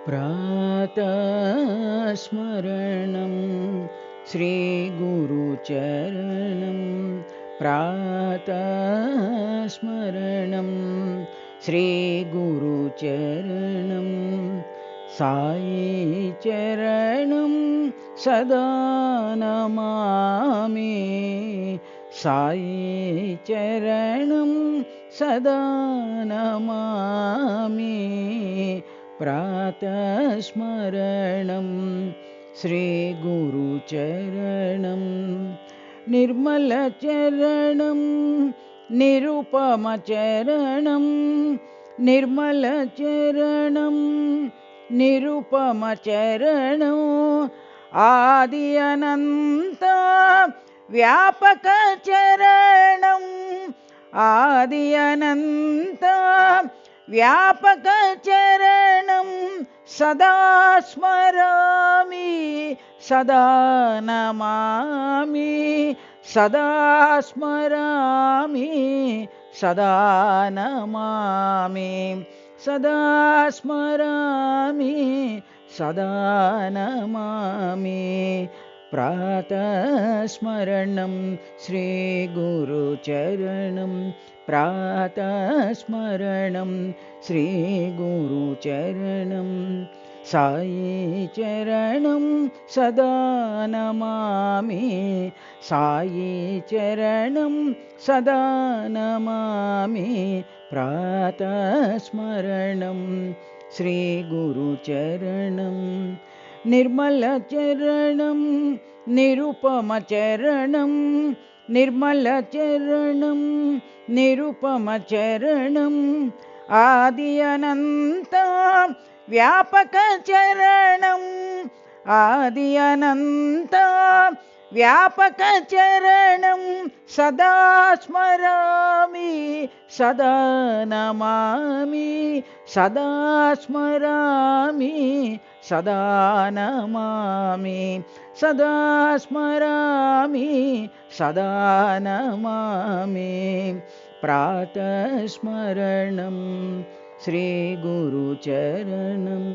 प्रातः स्मरणं श्रीगुरुचरणं प्रातः स्मरणं श्रीगुरुचरणं साई चरणं सदा नमामि साई चरणं सदा नमामि प्रातः स्मरणं श्रीगुरुचरणं निर्मलचरणं निरुपमचरणं निर्मलचरणं निरुपमचरणं आदि अनन्त व्यापकचरणं आदि अनन्त व्यापकचरणं सदा स्मरामि सदा नमामि सदा स्मरामि सदा नमामि सदा स्मरामि सदा नमामि प्रातः स्मरणं श्रीगुरुचरणं प्रातः स्मरणं श्रीगुरुचरणं साई चरणं सदा नमामि साई चरणं सदा नमामि प्रातः स्मरणं श्रीगुरुचरणं निर्मलचरणं निरुपमचरणं निर्मलचरणं निरुपमचरणं आदि अनन्त व्यापकचरणं आदि अनन्त व्यापकचरणं सदा स्मरामि सदा नमामि सदा स्मरामि सदा नमामि सदा स्मरामि सदा नमामि प्रातः स्मरणं श्रीगुरुचरणम्।